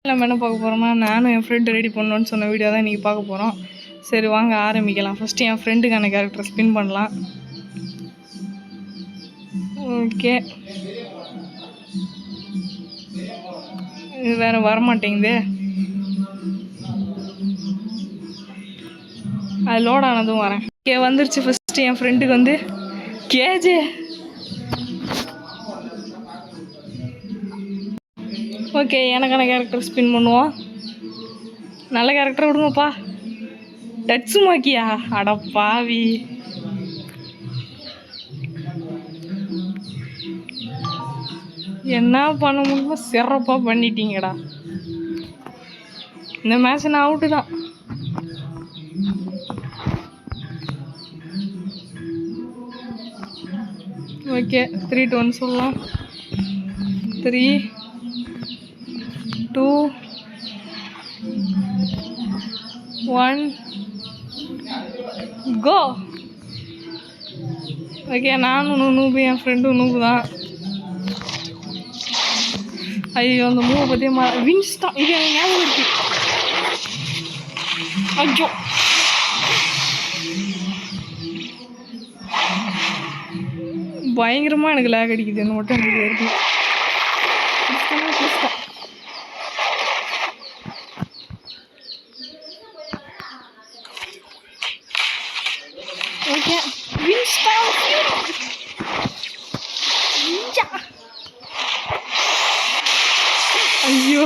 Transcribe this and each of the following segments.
நம்ம என்ன பார்க்க போகிறோம்னா, நானும் என் ஃப்ரெண்டு ரெடி பண்ணணுன்னு சொன்ன வீடியோ தான் இன்றைக்கி பார்க்க போகிறோம். சரி வாங்க ஆரம்பிக்கலாம். ஃபஸ்ட்டு என் ஃப்ரெண்டுக்கான கேரக்டர் ஸ்பின் பண்ணலாம். ஓகே, இது வேறு வரமாட்டேங்குது. அது லோட் ஆனதும் வரேன். ஓகே வந்துருச்சு. ஃபஸ்ட்டு என் ஃப்ரெண்டுக்கு வந்து கேஜே. ஓகே, எனக்கான கேரக்டர் ஸ்பின் பண்ணுவோம். நல்ல கேரக்டர் விடுங்கப்பா. டட்சுமாக்கியா? அட பாவி. என்ன பண்ண முடியுமோ சிறப்பாக பண்ணிட்டீங்கடா. இந்த மேட்ச் நான் அவுட்டு தான். ஓகே, 3 to 1 சொல்லலாம். 3 2 1 கோ. ஓகே, நானும் நூபு, என் ஃப்ரெண்டும் நூபு தான். ஐயோ, அந்த மூவை பற்றியே வின்ஸ் தான். இது எனக்கு ஞாபகம் இருக்கு. ஐயோ, பயங்கரமாக எனக்கு லேக் அடிக்குது. என்ன மட்டும் எனக்கு இருக்கு. ஓகே, ஐயோ,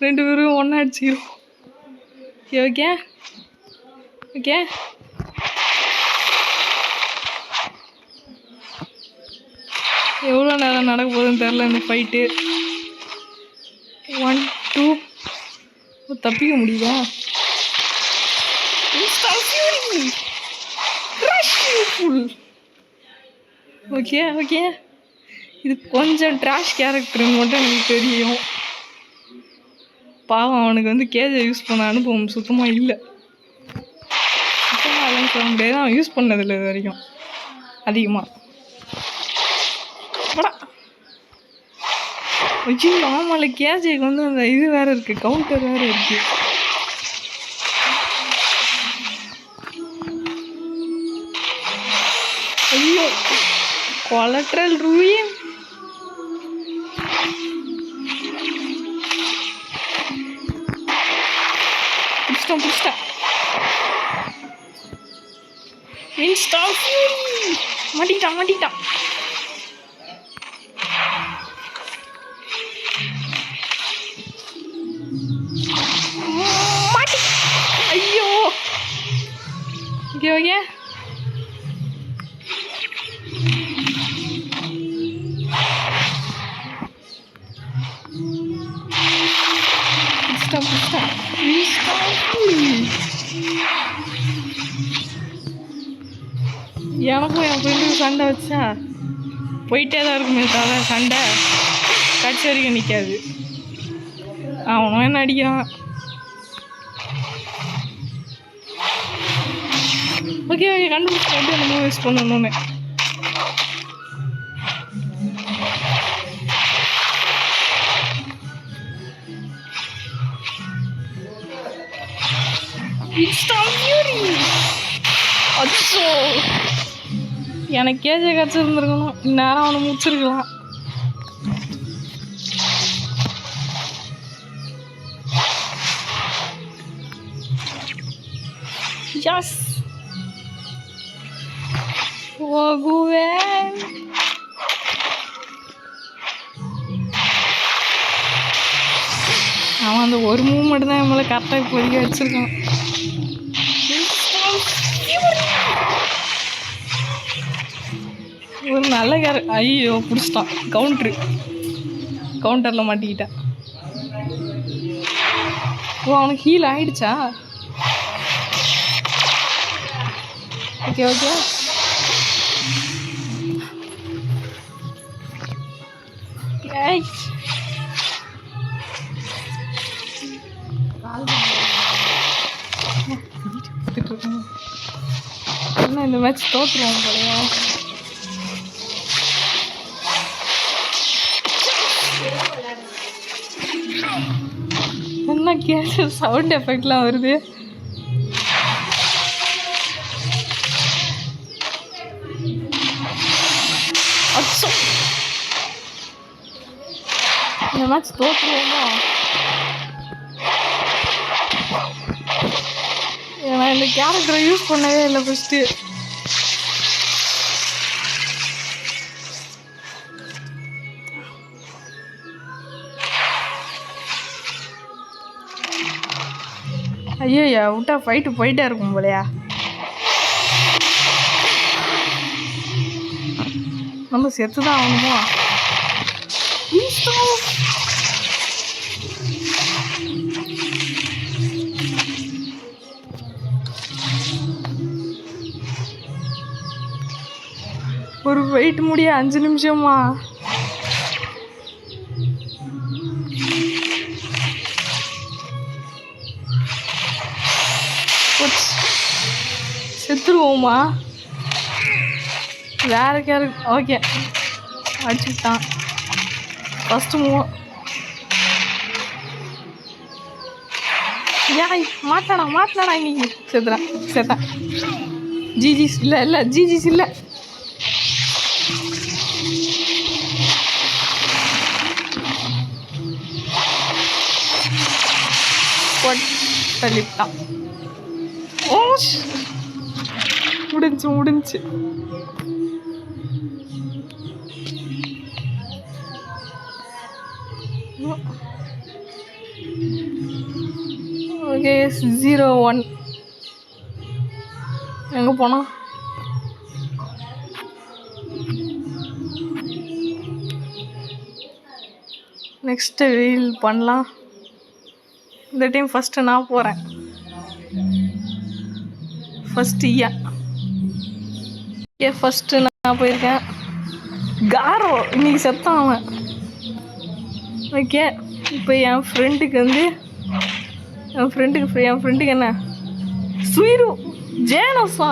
2 பேரும் ஒன்றா அடிச்சுக்கிறோம். ஓகே ஓகே, எவ்வளோ நேரம் நடக்க போகுதுன்னு தெரில இந்த ஃபைட்டு. 1 2 தப்பிக்க முடியுதா? ஓகே ஓகே, இது கொஞ்சம் ட்ராஷ் கேரக்டர்னு மட்டும் எனக்கு தெரியும். பாவம், அவனுக்கு வந்து கேஜை யூஸ் பண்ண அனுபவம் சுத்தமாக இல்லை. சுத்தமாக இல்லைன்னு சொல்ல முடியாது. அவன் யூஸ் பண்ணதில்லை இது வரைக்கும் அதிகமாக. ஐயோ ஆமாம்ல, கேஜைக்கு வந்து அந்த இது வேறு இருக்குது, கவுண்டர் வேறு இருக்குது. ஐயோ, கொலட்ரல் ரூயின். பிடிச்சிட்டேன். மாட்டிக்கிட்டான். ஐயோ, ஓகே ஓகே, எனக்கும் என் ஃப்ரெண்டுக்கு சண்டை வச்சா போயிட்டே தான் இருக்குமே தவிர சண்டை கட்சி வரைக்கும் நிற்காது. அவனும் என்ன அடிக்கிறான். ஓகே ஓகே, கண்டுபிடிச்சி எப்படி நம்ம யூஸ் பண்ணணும்னு. அச்சோ, எனக்கு கேஜை கிடச்சிருந்துருக்கணும். இந்நேரம் அவனை முடிச்சிருக்கலாம். எஸ், போகுவேன். அவன் அந்த ஒரு மூவ்மெண்ட் தான் நம்மளை கரெக்டாக இப்போதைக்கு வச்சுருக்கான். ஒரு நல்ல ஐயோ பிடிச்சிட்டான். கவுண்டரில் மாட்டிக்கிட்டான். ஓ, அவனுக்கு ஹீல் ஆயிடுச்சா? ஓகே ஓகே, என்ன இந்த மேட்ச் தோற்றுருவோம் போலையா? என்ன கேஸ் சவுண்ட் எஃபெக்ட்லாம் வருது. அச்சோ, இந்த மேட்ச் தோற்றுவோமா? ஏன்னா இந்த கேரக்டரை யூஸ் பண்ணவே இல்லை ஃபஸ்ட்டு. ஐயோயா, விட்டா ஃபைட்டு போயிட்டே இருக்கும் போலையா. நம்ம செத்து தான் ஆகணுமோ? ஒரு ஃபைட் முடிய 5 நிமிஷமா? செத்துருவோமா? வேற கேரக்டர். ஓகே, அடிச்சுட்டான் ஃபஸ்ட்டு மூவ். ஏன் மாட்டலடா இன்னைக்கு. செத்தேன். ஜிஜிஸ் இல்லை ஜிஜிஸ் இல்லை. தள்ளிட்டான். ஓ, முடிஞ்சு. ஓகே, 0-1. எங்கே போனோம்? நெக்ஸ்ட்டு ரீல் பண்ணலாம். இந்த டைம் ஃபஸ்ட்டு நான் போகிறேன். ஃபஸ்ட்டு நான் போயிருக்கேன். காரோ இன்னைக்கு செத்தான் அவன். ஓகே, இப்போ என் ஃப்ரெண்டுக்கு என்ன சுயிரு ஜேனோஸா?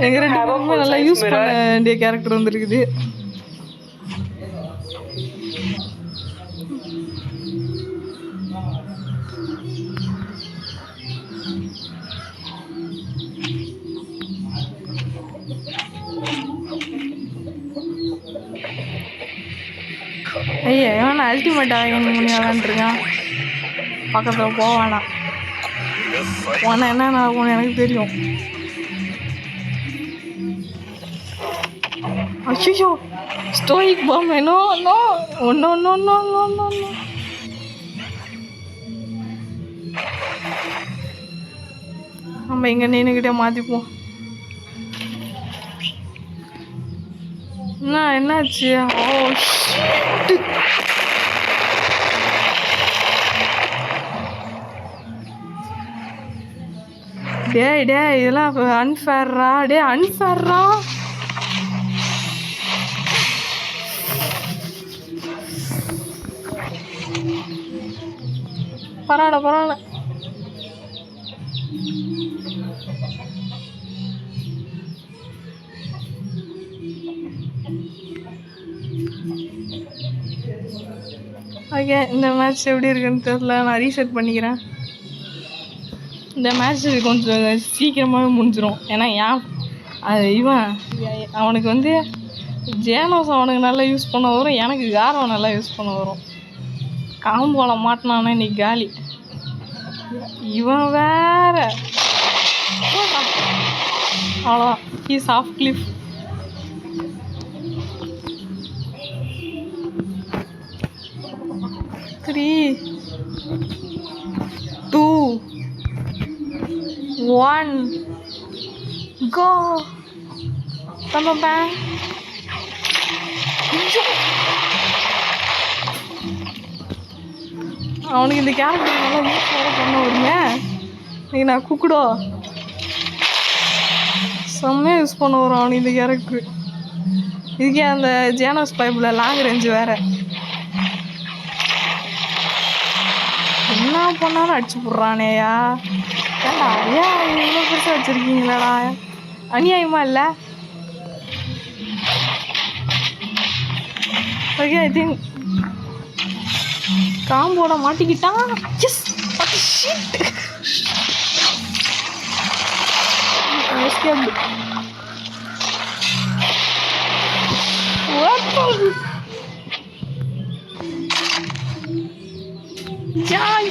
எங்கள் 2 பேருமே நல்லா யூஸ் பண்ண வேண்டிய கேரக்டர் வந்துருக்குது. ஐயா, இவன் அல்டிமேட்டாக என்ன முடியாதான்ட்டுருக்கான். பக்கத்தில் போவானா? போனால் என்ன ஆகும் எனக்கு தெரியும். ஐயோ, ஸ்டோயிக் பாம் வேணும். ஒன்று நம்ம இங்கே நின்றுக்கிட்டே மாற்றிப்போம். என்னாச்சு? ஓ, டே இதெல்லாம் அன்ஃபேர்ரா. பரவாயில்ல. ஓகே, இந்த மேட்ச் எப்படி இருக்குன்னு தெரியல. நான் ரீசெட் பண்ணிக்கிறேன். இந்த மேட்ச் கொஞ்சம் சீக்கிரமாகவே முடிஞ்சிடும். ஏன்னா அவனுக்கு ஜேனோஸ் அவனுக்கு நல்லா யூஸ் பண்ண வரும். எனக்கு காரோ நல்லா யூஸ் பண்ண வரும். காம்போல மாட்டினானா இன்னைக்கு காலி. இவன் வேற அவ்வளோதான். He's off cliff. Three 2 1 go. Bang. அவனுக்கு இந்த கேரக்டர் நல்லா யூஸ் பண்ண வருங்க. இன்னைக்கு நான் குக்குடோ செம்மையாக யூஸ் பண்ண வரும் அவனுக்கு இந்த கேரக்டரு. இதுக்கே அந்த ஜேனோஸ் பைப்பில் லாங் ரேஞ்சு வேறு. என்ன பண்ணாலும் அடிச்சு போடுறானேயா. ஏண்டா ஏன் இவ்வளோ பெருசாக வச்சுருக்கீங்களாடா? அநியாயமா இல்லை? ஓகே, ஐ திங்க் காம்போட மாட்டிக்கிட்டான். Yes escape. ஜாய்.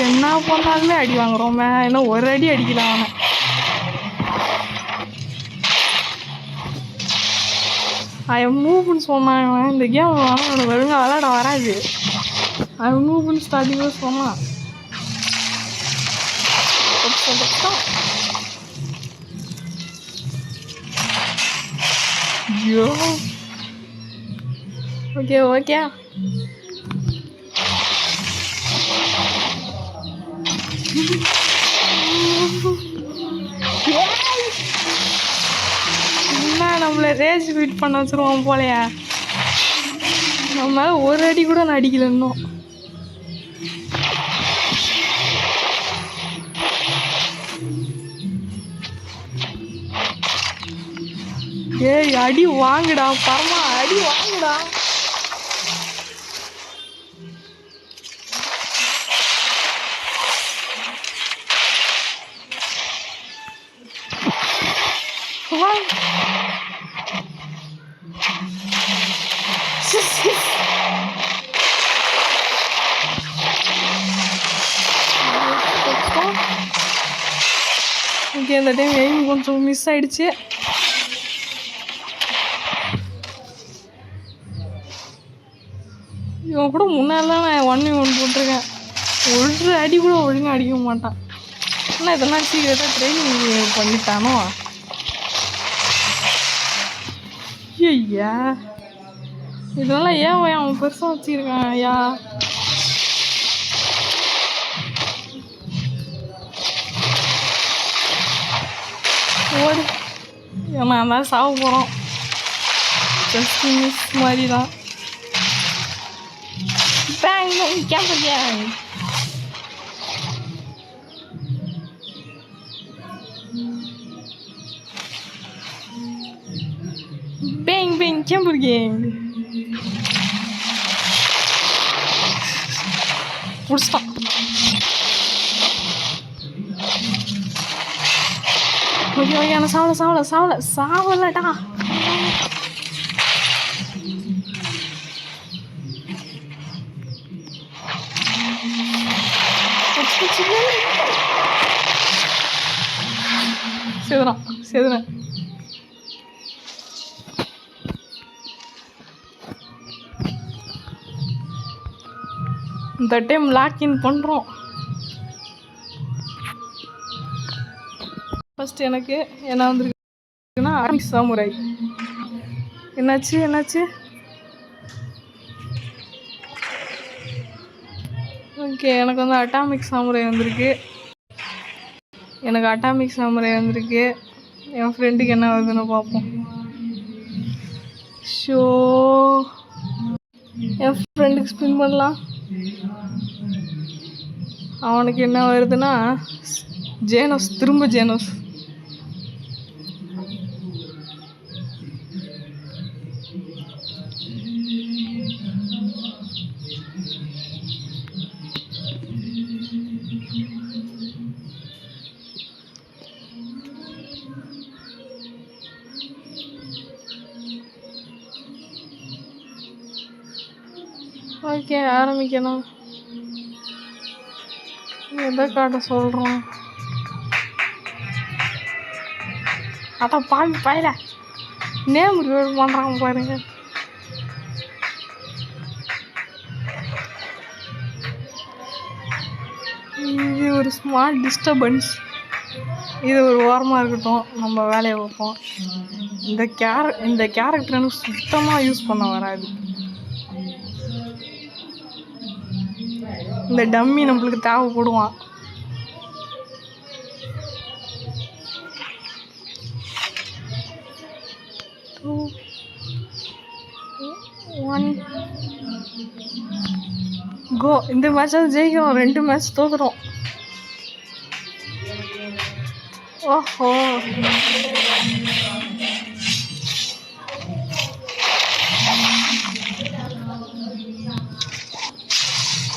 என்ன பண்ணாலுமே அடி வாங்குறோமே. இன்னும் ஒரு அடி அடிக்கலாம் அவனை. அவன் மூவ்னு சொன்னான். இந்த கேம் அவனுக்கு ஒழுங்காக விளையாட வராது. அவன் மூவ்னு ஸ்டார்டிங்கில் சொன்னான். ஐயோ ஓகே ஓகே. என்ன நம்மளை ரேஸ் குயிட் பண்ண வச்சுருவோம் போலையா. நம்ம ஒரு அடி கூட நான் அடிக்கல இன்னும். ஏய் அடி வாங்குடா பரமா, அடி வாங்குடா. ஓகே, இந்த டைம் எய்ம் கொஞ்சம் மிஸ் ஆயிடுச்சு. இவன் கூட முன்னாடிலாம் நான் 1v1 போட்டிருக்கேன். ஒரு அடி கூட ஒழுங்காக அடிக்க மாட்டான். ஆனால் இதெல்லாம் சீக்கிரட்டாக ட்ரைனிங் பண்ணிட்டானோ. ஐயா இதெல்லாம் ஏன் அவன் பெருசாக வச்சுருக்கான் ஐயா. ஓடு. நான் தான் சாக போகிறோம். ஜஸ்ட் மிஸ் மாதிரி தான். Bang, jump again. Bang, bang, jump again. Full stop. Okay, நான் சாவலடா. செதுறான். இந்த டைம் லாக்இன் பண்ணுறோம். ஃபஸ்ட்டு எனக்கு என்ன வந்துருக்குன்னா அட்டாமிக் சாமுராய். என்னாச்சு ஓகே, எனக்கு வந்து அட்டாமிக் சாமுராய் வந்திருக்கு. என் ஃப்ரெண்டுக்கு என்ன வருதுன்னு பார்ப்போம். ஷோ என் ஃப்ரெண்டுக்கு ஸ்பின் பண்ணலாம். அவனுக்கு என்ன வருதுன்னா ஜேனோஸ். திரும்ப ஜேனோஸ். ஓகே, ஆரம்பிக்கணும். எதை காட்ட சொல்கிறோம்? அதான் பாயில நேம் ரிவீல் பண்ணுறாங்க பாருங்க. இது ஒரு ஸ்மால் டிஸ்டர்பன்ஸ். இது ஒரு ஓரமாக இருக்கட்டும், நம்ம வேலையை வைப்போம். இந்த கேரக்டர் எனக்கு சுத்தமாக யூஸ் பண்ண வராது. இந்த டம்மி நம்மளுக்கு தேவைப்படுவான். கோ. இந்த மேட்சாவது ஜெயிக்கிறோம். 2 மேட்ச் தோக்குறோம். ஓஹோ,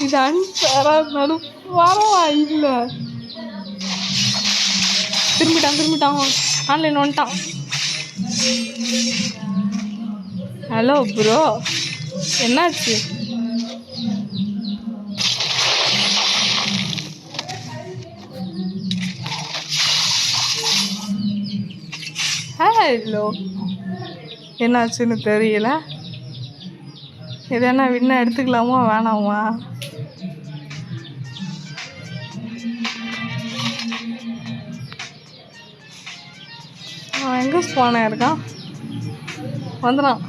இது அன்ஃபேரா இருந்தாலும் பரவாயில்ல. திரும்பிட்டான் ஆன்லைன் வந்துட்டான். ஹலோ ப்ரோ, என்னாச்சு? ஹலோ, என்னாச்சுன்னு தெரியல. இது என்ன வின்ன எடுத்துக்கலாமா வேணாமா? அவன் எங்கே ஸ்பானாக இருக்கான்? வந்துடான்.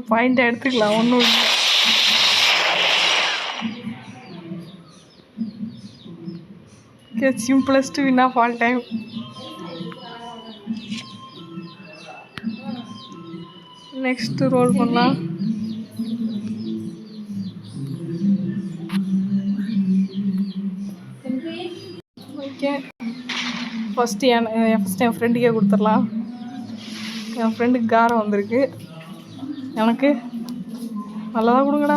பாயிண்ட் எடுத்துக்கலாம், ஒன்றும் இல்லை. Simplest win of all time. Next roll பண்ணலாம். ஓகே, ஃபஸ்ட்டு என் ஃப்ரெண்டுக்கே கொடுத்துடலாம். என் ஃப்ரெண்டுக்கு காரம் வந்திருக்கு, எனக்கு நல்லதாக கொடுங்கடா.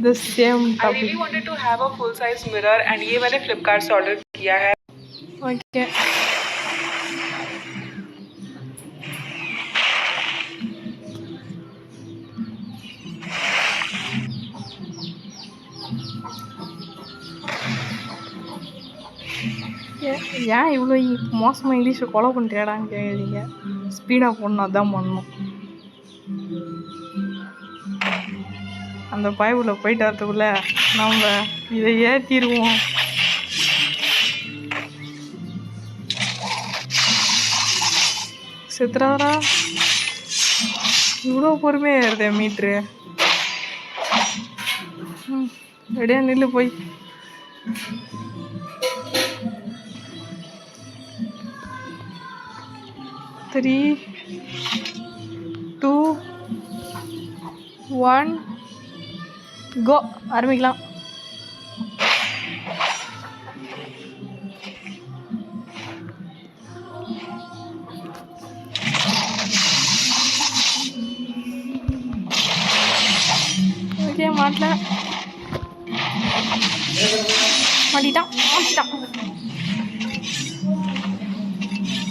The same topic. I really wanted to have a full size mirror and ये मैंने Flipkart से order किया है. Okay. ஏன் இவ்வளோ மோசமாக இங்கிலீஷை ஃபாலோ பண்ணுறியாடான்னு கேட்குறீங்க. ஸ்பீடாக போடணும், அதான் பண்ணணும். அந்த பைபிளில் போயிட்டு வரத்துக்குள்ள நம்ம இதை ஏற்றிடுவோம். சித்ராரா, இவ்வளோ பொறுமையாக ஏறுதே மீட்ரு. ரெடியா நில்லு போய். த்ரீ, 2, 1 கோ. ஆரம்பிக்கலாம். ஓகே, மாட்டிட்டான்.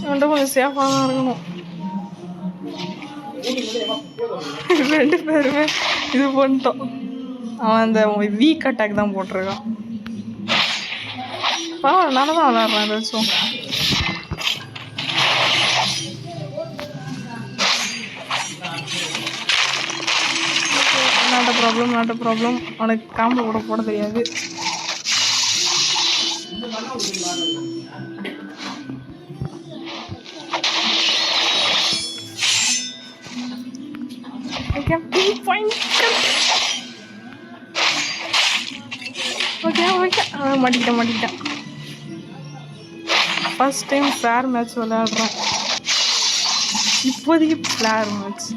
இவன்ட்ட கொஞ்சம் சேஃபாக தான் இருக்கணும். 2 பேருமே இது பண்ணிட்டோம். அவன் அந்த வீக் அட்டாக் தான் போட்டிருக்கான். பரவாயில்ல, நல்லா தான் விளாட்றான் ஏதாச்சும். Not a problem. அவனுக்கு காம்போ கூட போட தெரியாது. ஓகே, மாட்டிக்கிட்டேன். ஃபர்ஸ்ட் டைம் ஃபேர் மேட்ச் விளையாடுறோம். இப்போதைக்கு ஃபேர் மேட்ச்.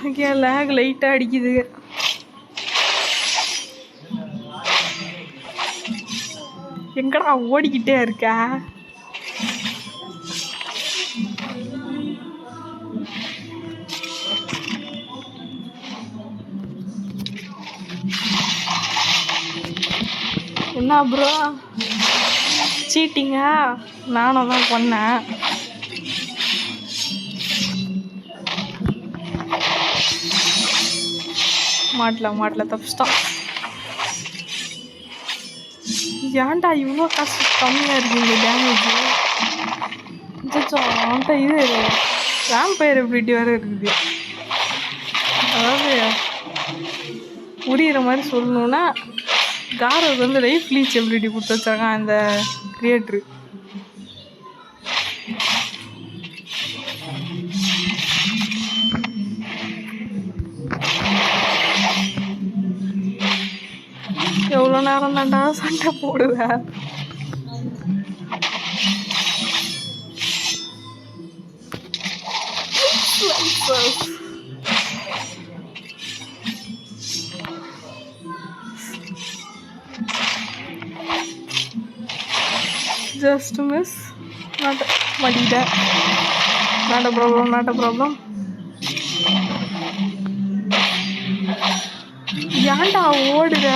ஓகே, லேக் லைட்டாக அடிக்குது. எங்கடா ஓடிக்கிட்டே இருக்க? என்ன ப்ரோ சீட்டிங்கா? நானும் தான் பண்ணேன். மாட்டல தப்பிச்சிட்டான். ஏன்டா இவ்வளோ காசு கம்மியாக இருக்குங்க டேமேஜ்? அவன்கிட்ட இது வேம்பயர் எபிலிட்டி வேறு இருக்குது. அதாவது புரிகிற மாதிரி சொல்லணுன்னா காரோவுக்கு வந்து லைஃப் லீச் எபிலிட்டி கொடுத்து வச்சிருக்கான் இந்த கிரியேட்ரு. எவ்வளோ நேரம் தாண்டா சண்டை போடுவேன். Just miss. Not Madida. Not a problem. Not a problem. ஏன்டா ஓடுற?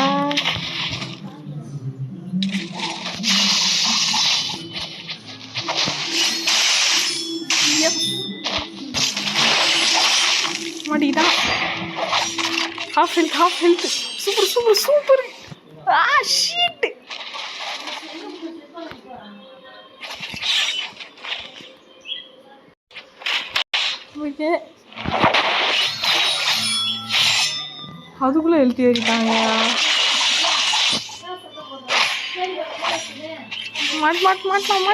Madida. Half health, half health. Super, super, super. Ah, shit. Okay, அதுக்குள்ளே எழுதி ஏறிட்டாங்க. மாட்டலாம் மாட்டிட்டான்.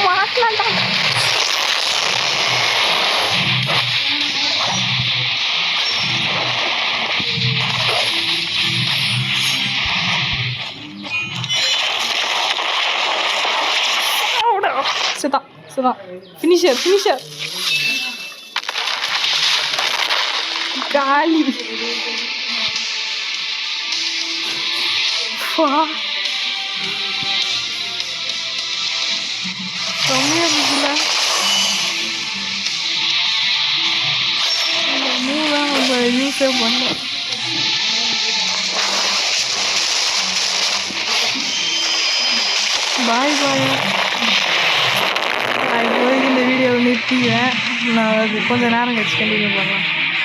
மாட்டலாம்டா. செதான் ஃபினிஷர் காலி. செம்மையா இருக்குல்ல. மூதான் நம்ம யூஸே பண்ணல. பாய் இப்போதைக்கு இந்த வீடியோவை நிறுத்திக்கிறேன். நான் அது கொஞ்சம் நேரம் கழிச்சு கண்டினியூ பண்ணலாம்.